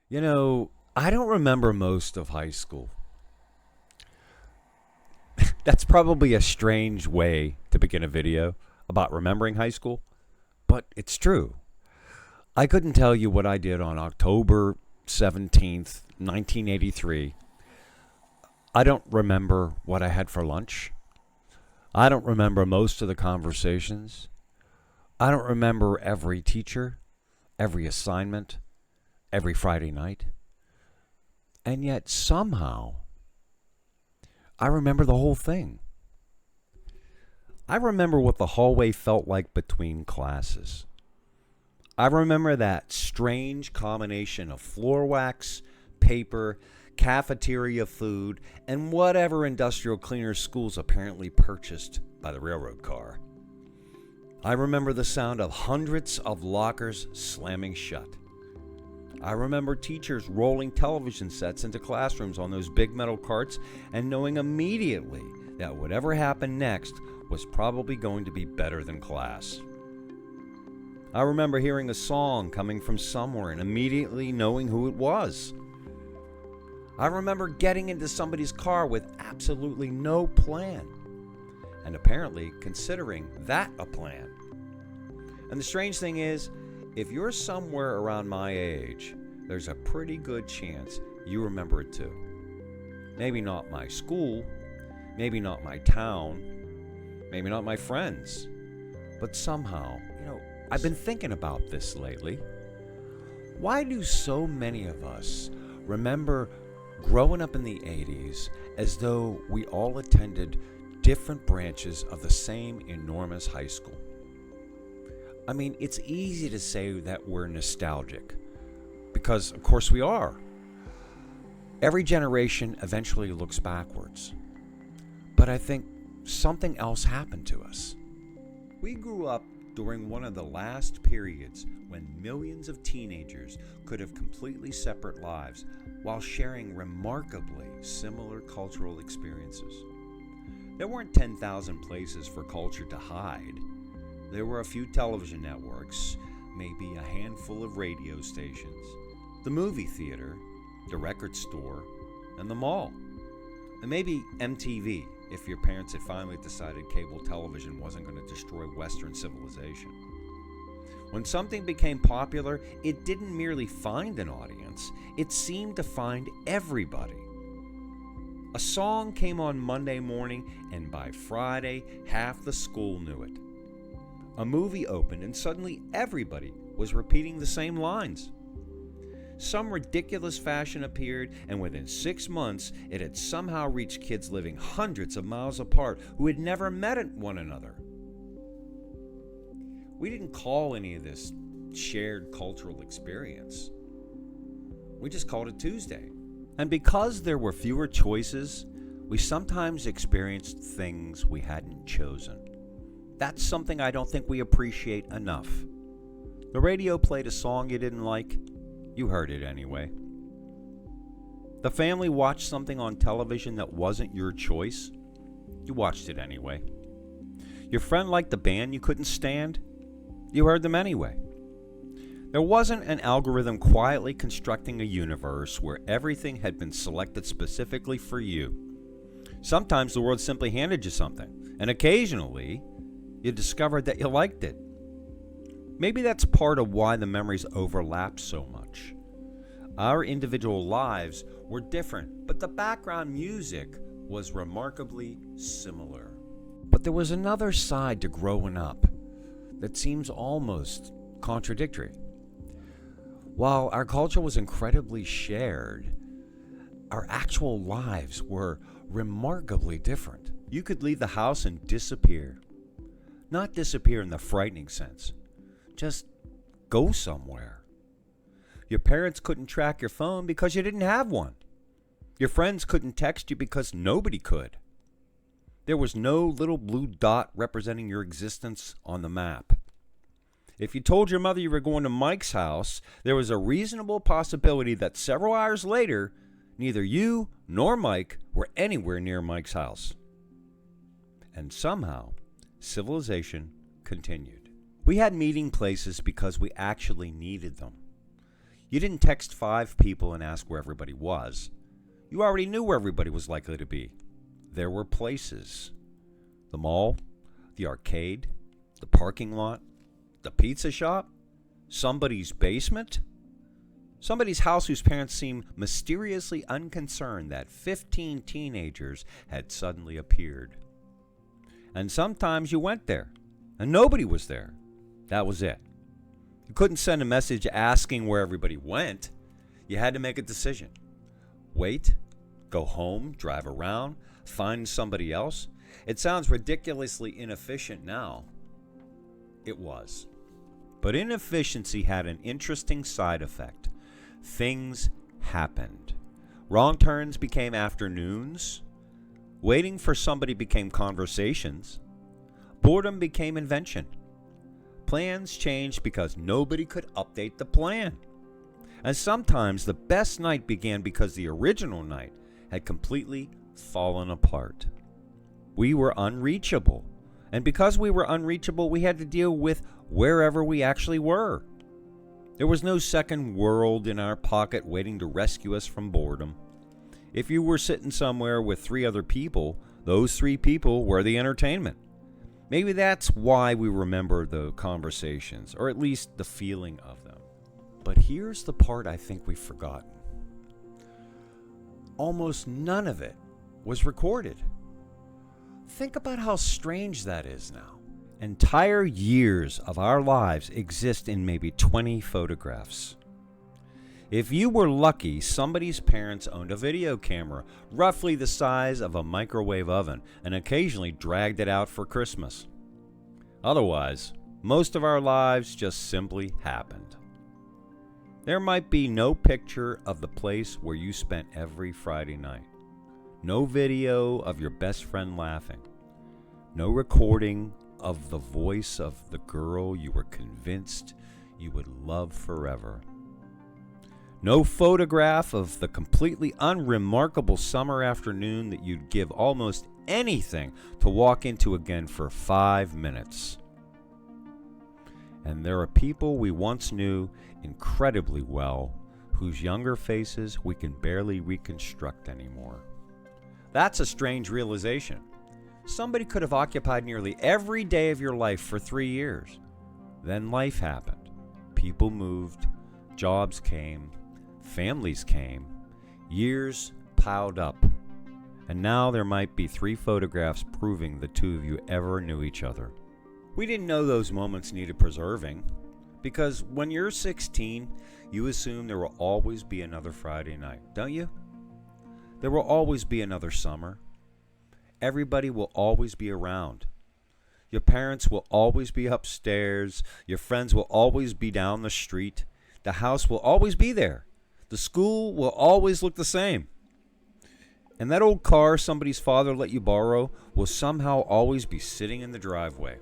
I don't remember most of high school. That's probably a strange way to begin a video about remembering high school, but it's true. I couldn't tell you what I did on October 17th, 1983. I don't remember what I had for lunch. I don't remember most of the conversations. I don't remember every teacher, every assignment, every Friday night. And yet somehow, I remember the whole thing. I remember what the hallway felt like between classes. I remember that strange combination of floor wax, paper, cafeteria food, and whatever industrial cleaners schools apparently purchased by the railroad car. I remember the sound of hundreds of lockers slamming shut. I remember teachers rolling television sets into classrooms on those big metal carts and knowing immediately that whatever happened next was probably going to be better than class. I remember hearing a song coming from somewhere and immediately knowing who it was. I remember getting into somebody's car with absolutely no plan, and apparently considering that a plan. And the strange thing is, if you're somewhere around my age, there's a pretty good chance you remember it too. Maybe not my school, maybe not my town, maybe not my friends, but somehow, I've been thinking about this lately. Why do so many of us remember growing up in the 80s as though we all attended different branches of the same enormous high school? I mean, it's easy to say that we're nostalgic, because of course we are. Every generation eventually looks backwards. But I think something else happened to us. We grew up during one of the last periods when millions of teenagers could have completely separate lives while sharing remarkably similar cultural experiences. There weren't 10,000 places for culture to hide. There were a few television networks, maybe a handful of radio stations, the movie theater, the record store, and the mall. And maybe MTV, if your parents had finally decided cable television wasn't going to destroy Western civilization. When something became popular, it didn't merely find an audience, it seemed to find everybody. A song came on Monday morning, and by Friday, half the school knew it. A movie opened, and suddenly everybody was repeating the same lines. Some ridiculous fashion appeared, and within 6 months, it had somehow reached kids living hundreds of miles apart who had never met one another. We didn't call any of this shared cultural experience. We just called it Tuesday. And because there were fewer choices, we sometimes experienced things we hadn't chosen. That's something I don't think we appreciate enough. The radio played a song you didn't like. You heard it anyway. The family watched something on television that wasn't your choice. You watched it anyway. Your friend liked the band you couldn't stand. You heard them anyway. There wasn't an algorithm quietly constructing a universe where everything had been selected specifically for you. Sometimes the world simply handed you something, and occasionally you discovered that you liked it. Maybe that's part of why the memories overlap so much. Our individual lives were different, but the background music was remarkably similar. But there was another side to growing up that seems almost contradictory. While our culture was incredibly shared, our actual lives were remarkably different. You could leave the house and disappear. Not disappear in the frightening sense. Just go somewhere. Your parents couldn't track your phone because you didn't have one. Your friends couldn't text you because nobody could. There was no little blue dot representing your existence on the map. If you told your mother you were going to Mike's house, there was a reasonable possibility that several hours later, neither you nor Mike were anywhere near Mike's house. And somehow, civilization continued. We had meeting places because we actually needed them. You didn't text 5 people and ask where everybody was. You already knew where everybody was likely to be. There were places. The mall, the arcade, the parking lot, the pizza shop, somebody's basement, somebody's house whose parents seemed mysteriously unconcerned that 15 teenagers had suddenly appeared. And sometimes you went there, and nobody was there. That was it. You couldn't send a message asking where everybody went. You had to make a decision. Wait, go home, drive around, find somebody else. It sounds ridiculously inefficient now. It was. But inefficiency had an interesting side effect. Things happened. Wrong turns became afternoons. Waiting for somebody became conversations. Boredom became invention. Plans changed because nobody could update the plan. And sometimes the best night began because the original night had completely fallen apart. We were unreachable. And because we were unreachable, we had to deal with wherever we actually were. There was no second world in our pocket waiting to rescue us from boredom. If you were sitting somewhere with 3 other people, those 3 people were the entertainment. Maybe that's why we remember the conversations, or at least the feeling of them. But here's the part I think we've forgotten. Almost none of it was recorded. Think about how strange that is now. Entire years of our lives exist in maybe 20 photographs. If you were lucky, somebody's parents owned a video camera, roughly the size of a microwave oven, and occasionally dragged it out for Christmas. Otherwise, most of our lives just simply happened. There might be no picture of the place where you spent every Friday night. No video of your best friend laughing. No recording of the voice of the girl you were convinced you would love forever. No photograph of the completely unremarkable summer afternoon that you'd give almost anything to walk into again for 5 minutes. And there are people we once knew incredibly well, whose younger faces we can barely reconstruct anymore. That's a strange realization. Somebody could have occupied nearly every day of your life for 3 years. Then life happened. People moved, jobs came, families came, years piled up, and now there might be 3 photographs proving the 2 of you ever knew each other. We didn't know those moments needed preserving, because when you're 16, you assume there will always be another Friday night, don't you? There will always be another summer. Everybody will always be around. Your parents will always be upstairs. Your friends will always be down the street. The house will always be there. The school will always look the same. And that old car somebody's father let you borrow will somehow always be sitting in the driveway.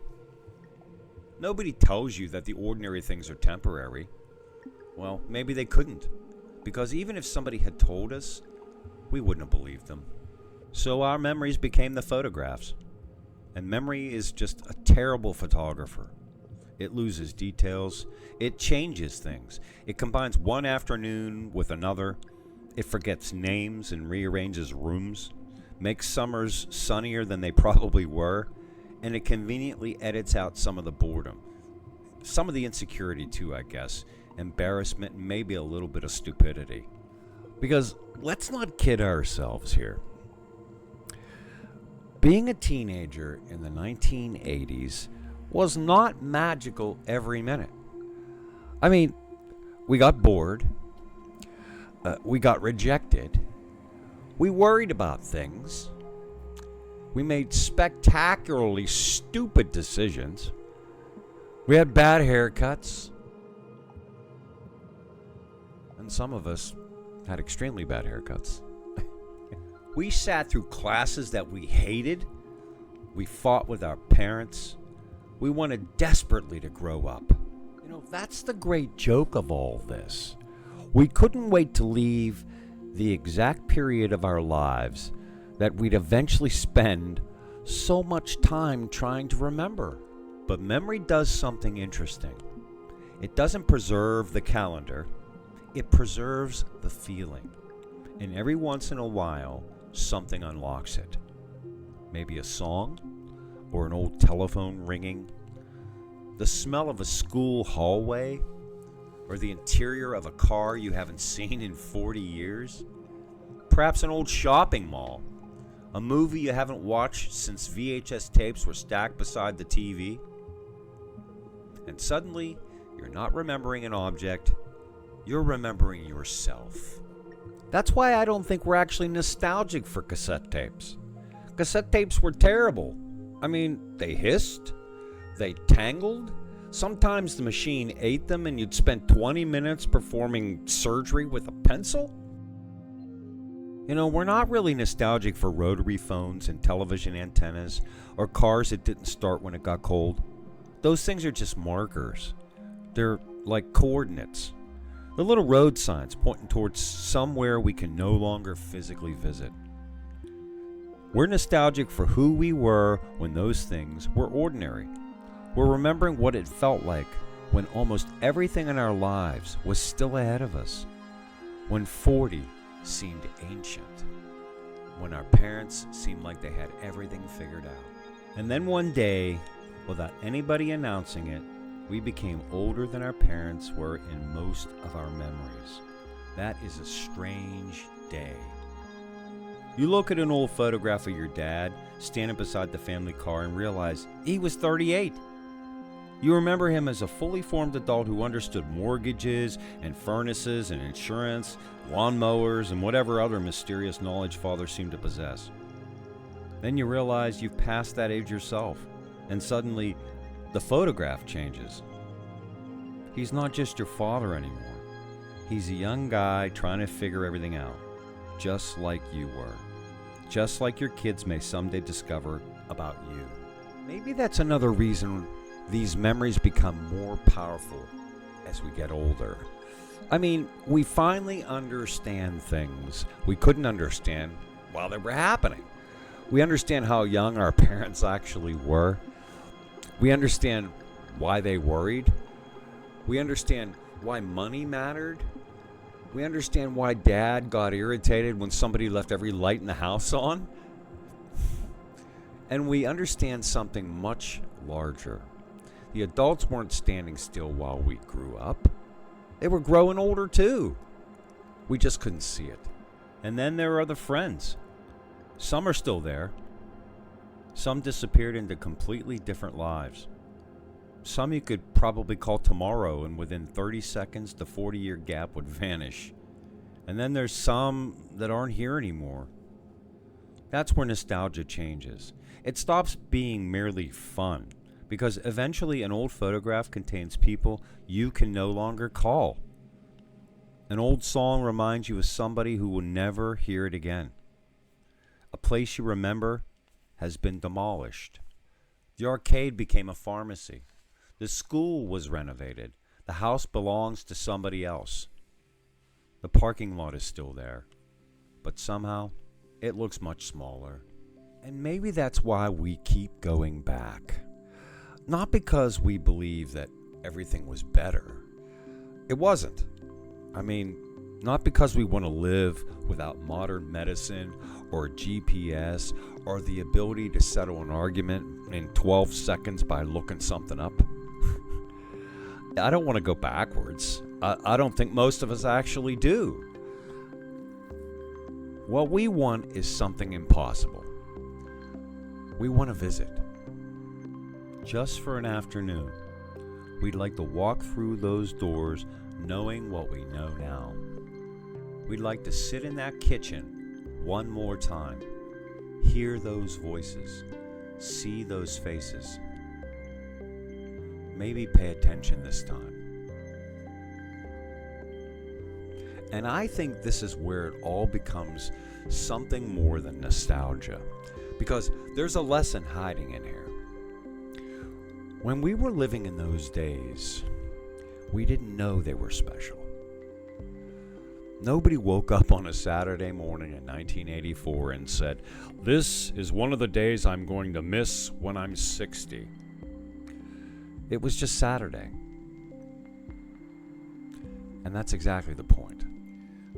Nobody tells you that the ordinary things are temporary. Well, maybe they couldn't, because even if somebody had told us, we wouldn't have believed them. So our memories became the photographs. And memory is just a terrible photographer. It loses details. It changes things. It combines one afternoon with another. It forgets names and rearranges rooms. Makes summers sunnier than they probably were. And it conveniently edits out some of the boredom. Some of the insecurity too, I guess. Embarrassment and maybe a little bit of stupidity. Because let's not kid ourselves here. Being a teenager in the 1980s was not magical every minute. I mean, we got bored. We got rejected. We worried about things. We made spectacularly stupid decisions. We had bad haircuts. And some of us had extremely bad haircuts. We sat through classes that we hated. We fought with our parents. We wanted desperately to grow up. You know, that's the great joke of all this. We couldn't wait to leave the exact period of our lives that we'd eventually spend so much time trying to remember. But memory does something interesting. It doesn't preserve the calendar. It preserves the feeling, and every once in a while, something unlocks it. Maybe a song, or an old telephone ringing, the smell of a school hallway, or the interior of a car you haven't seen in 40 years. Perhaps an old shopping mall, a movie you haven't watched since VHS tapes were stacked beside the TV. And suddenly, you're not remembering an object, you're remembering yourself. That's why I don't think we're actually nostalgic for cassette tapes. Cassette tapes were terrible. I mean, they hissed, they tangled. Sometimes the machine ate them and you'd spend 20 minutes performing surgery with a pencil. You know, we're not really nostalgic for rotary phones and television antennas or cars that didn't start when it got cold. Those things are just markers. They're like coordinates. The little road signs pointing towards somewhere we can no longer physically visit. We're nostalgic for who we were when those things were ordinary. We're remembering what it felt like when almost everything in our lives was still ahead of us. When 40 seemed ancient. When our parents seemed like they had everything figured out. And then one day, without anybody announcing it, we became older than our parents were in most of our memories. That is a strange day. You look at an old photograph of your dad standing beside the family car and realize he was 38. You remember him as a fully formed adult who understood mortgages and furnaces and insurance, lawnmowers, and whatever other mysterious knowledge father seemed to possess. Then you realize you've passed that age yourself, and suddenly the photograph changes. He's not just your father anymore. He's a young guy trying to figure everything out, just like you were. Just like your kids may someday discover about you. Maybe that's another reason these memories become more powerful as we get older. I mean, we finally understand things we couldn't understand while they were happening. We understand how young our parents actually were. We understand why they worried. We understand why money mattered. We understand why Dad got irritated when somebody left every light in the house on. And we understand something much larger. The adults weren't standing still while we grew up. They were growing older too. We just couldn't see it. And then there are the friends. Some are still there. Some disappeared into completely different lives. Some you could probably call tomorrow, and within 30 seconds, the 40-year gap would vanish. And then there's some that aren't here anymore. That's where nostalgia changes. It stops being merely fun, because eventually an old photograph contains people you can no longer call. An old song reminds you of somebody who will never hear it again. A place you remember has been demolished. The arcade became a pharmacy. The school was renovated. The house belongs to somebody else. The parking lot is still there, but somehow it looks much smaller. And maybe that's why we keep going back. Not because we believe that everything was better. It wasn't. I mean, not because we want to live without modern medicine or GPS or the ability to settle an argument in 12 seconds by looking something up. I don't want to go backwards. I don't think most of us actually do. What we want is something impossible. We want to visit. Just for an afternoon. We'd like to walk through those doors knowing what we know now. We'd like to sit in that kitchen one more time. Hear those voices. See those faces. Maybe pay attention this time. And I think this is where it all becomes something more than nostalgia, because there's a lesson hiding in here. When we were living in those days, we didn't know they were special. Nobody woke up on a Saturday morning in 1984 and said, "This is one of the days I'm going to miss when I'm 60. It was just Saturday. And that's exactly the point.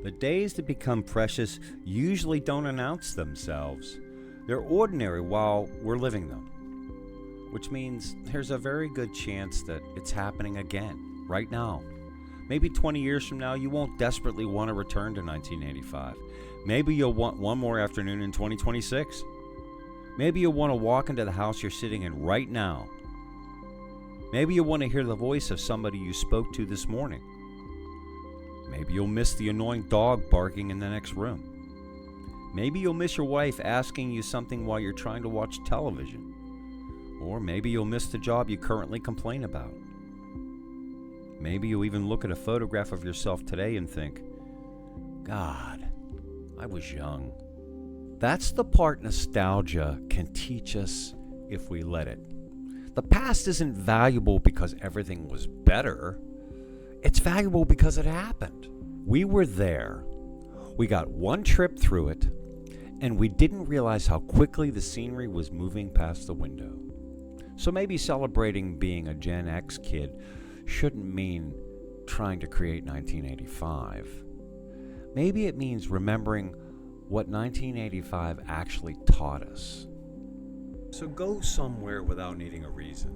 The days that become precious usually don't announce themselves. They're ordinary while we're living them, which means there's a very good chance that it's happening again, right now. Maybe 20 years from now, you won't desperately want to return to 1985. Maybe you'll want one more afternoon in 2026. Maybe you'll want to walk into the house you're sitting in right now. Maybe you'll want to hear the voice of somebody you spoke to this morning. Maybe you'll miss the annoying dog barking in the next room. Maybe you'll miss your wife asking you something while you're trying to watch television. Or maybe you'll miss the job you currently complain about. Maybe you'll even look at a photograph of yourself today and think, God, I was young. That's the part nostalgia can teach us if we let it. The past isn't valuable because everything was better. It's valuable because it happened. We were there. We got one trip through it, and we didn't realize how quickly the scenery was moving past the window. So maybe celebrating being a Gen X kid shouldn't mean trying to create 1985. Maybe it means remembering what 1985 actually taught us. So go somewhere without needing a reason.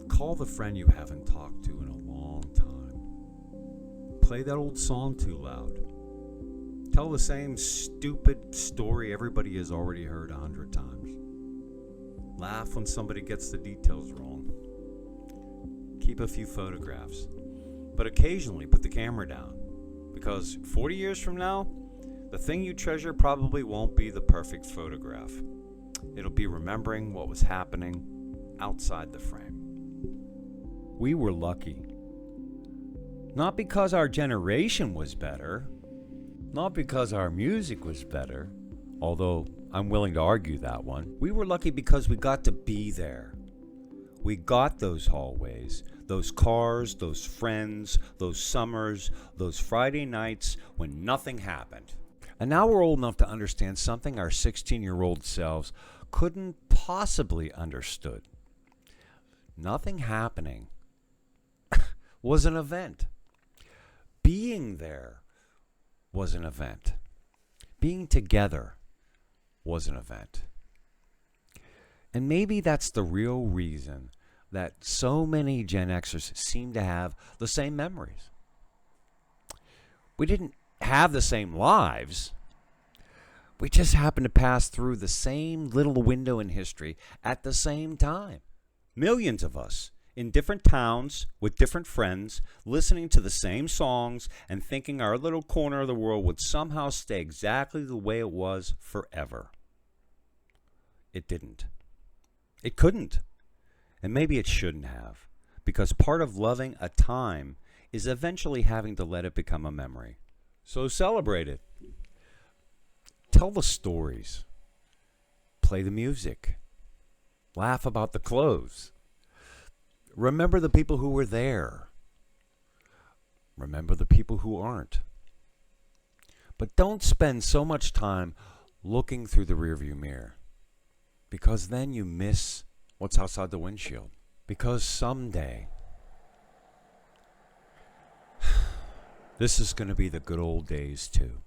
Call the friend you haven't talked to in a long time. Play that old song too loud. Tell the same stupid story everybody has already heard 100 times. Laugh when somebody gets the details wrong. Keep a few photographs, but occasionally put the camera down, because 40 years from now, the thing you treasure probably won't be the perfect photograph. It'll be remembering what was happening outside the frame. We were lucky. Not because our generation was better, not because our music was better, although I'm willing to argue that one. We were lucky because we got to be there. We got those hallways, those cars, those friends, those summers, those Friday nights when nothing happened. And now we're old enough to understand something our 16-year-old selves couldn't possibly understood. Nothing happening was an event. Being there was an event. Being together was an event. And maybe that's the real reason that so many Gen Xers seem to have the same memories. We didn't have the same lives. We just happened to pass through the same little window in history at the same time. Millions of us in different towns with different friends, listening to the same songs and thinking our little corner of the world would somehow stay exactly the way it was forever. It didn't. It couldn't. And maybe it shouldn't have, because part of loving a time is eventually having to let it become a memory. So celebrate it. Tell the stories. Play the music. Laugh about the clothes. Remember the people who were there. Remember the people who aren't. But don't spend so much time looking through the rearview mirror, because then you miss what's outside the windshield. Because someday, this is going to be the good old days too.